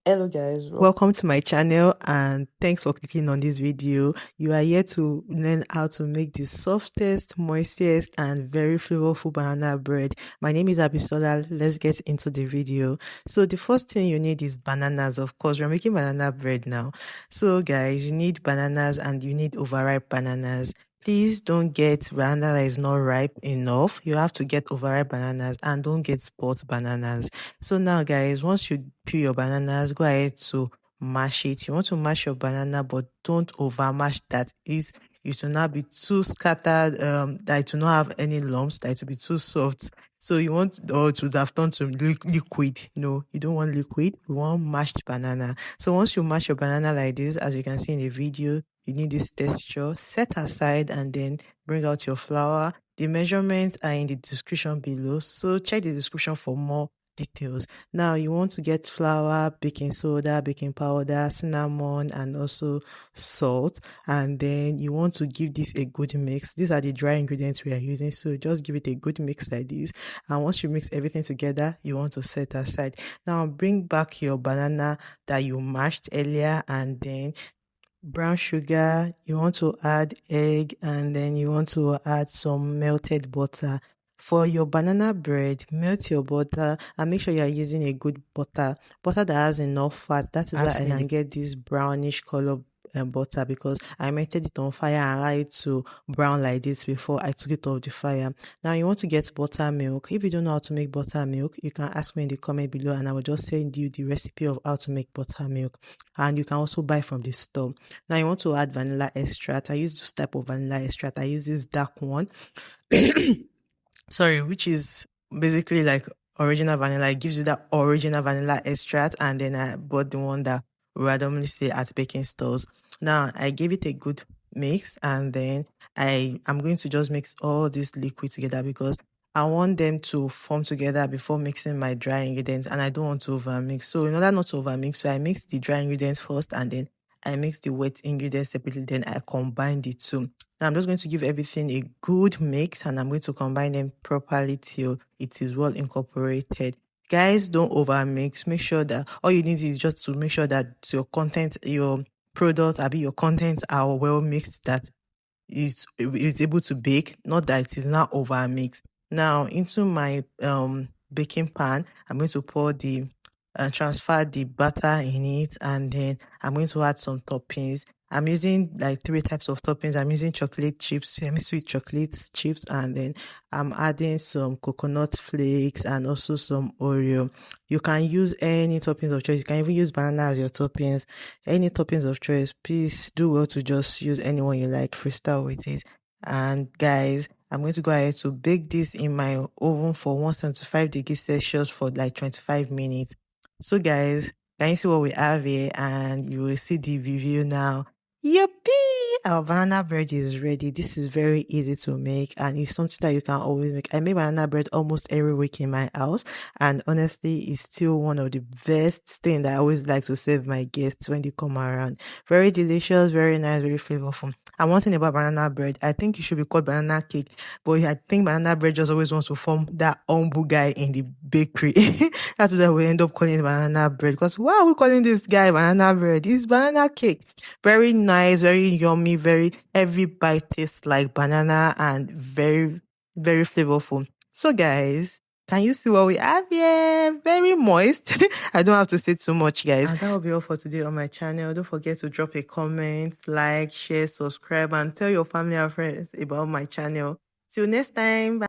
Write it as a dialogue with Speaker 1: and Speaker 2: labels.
Speaker 1: Hello guys,
Speaker 2: Welcome to my channel and thanks for clicking on this video. You are here to learn how to make the softest, moistest and very flavorful banana bread. My name is Abisola. Let's get into the video. So the first thing you need is bananas. Of course, we're making banana bread now. So guys, you need bananas and you need overripe bananas. Please don't get banana that is not ripe enough. You have to get overripe bananas and don't get spoiled bananas. So now guys, once you peel your bananas, go ahead to mash it. You want to mash your banana, but don't over mash that is it will not be too scattered, that it will not have any lumps, that it will be too soft. So you want, or it would have turned to liquid. No, you don't want liquid, you want mashed banana. So once you mash your banana like this, as you can see in the video, you need this texture. Set aside and then bring out your flour. The measurements are in the description below, so check the description for more details. Now you want to get flour, baking soda, baking powder, cinnamon, and also salt. And then you want to give this a good mix. These are the dry ingredients we are using, so just give it a good mix like this. And once you mix everything together, you want to set aside. Now bring back your banana that you mashed earlier, and then brown sugar, you want to add egg, and then you want to add some melted butter. For your banana bread, melt your butter and make sure you are using a good butter that has enough fat. That is why I can get this brownish color butter, because I melted it on fire and allowed it to brown like this before I took it off the fire. Now you want to get buttermilk. If you don't know how to make buttermilk, you can ask me in the comment below and I will just send you the recipe of how to make buttermilk. And you can also buy from the store. Now you want to add vanilla extract. I use this type of vanilla extract. I use this dark one. Sorry, which is basically like original vanilla. It gives you that original vanilla extract, and then I bought the one that randomly stay at baking stores. Now I gave it a good mix, and then I'm going to just mix all this liquid together because I want them to form together before mixing my dry ingredients, and I don't want to overmix. So in order not to overmix, so I mix the dry ingredients first, and then I mix the wet ingredients separately, then I combine the two. Now I'm just going to give everything a good mix and I'm going to combine them properly till it is well incorporated. Guys, don't over mix. Make sure that all you need is just to make sure that your product, your contents are well mixed, that it's able to bake, not that it is not over mixed. Now into my baking pan, I'm going to pour the transfer the butter in it, and then I'm going to add some toppings. I'm using like 3 types of toppings. I'm using chocolate chips, semi-sweet chocolate chips, and then I'm adding some coconut flakes and also some Oreo. You can use any toppings of choice. You can even use banana as your toppings. Any toppings of choice. Please do well to just use anyone you like. Freestyle with it. And guys, I'm going to go ahead to bake this in my oven for 175 degrees Celsius for like 25 minutes. So guys, can you see what we have here? And you will see the review now. Yippee! Our banana bread is ready. This is very easy to make and it's something that you can always make. I make banana bread almost every week in my house, and honestly, it's still one of the best things that I always like to serve my guests when they come around. Very delicious, very nice, very flavorful. And one thing about banana bread, I think it should be called banana cake, but I think banana bread just always wants to form that humble guy in the bakery. That's why we end up calling it banana bread, because why are we calling this guy banana bread? It's banana cake. Very nice, very yummy, very every bite tastes like banana and very, very flavorful. So guys, can you see what we have here? Very moist. I don't have to say too much, guys. And that will be all for today on my channel. Don't forget to drop a comment, like, share, subscribe, and tell your family and friends about my channel. Till next time. Bye.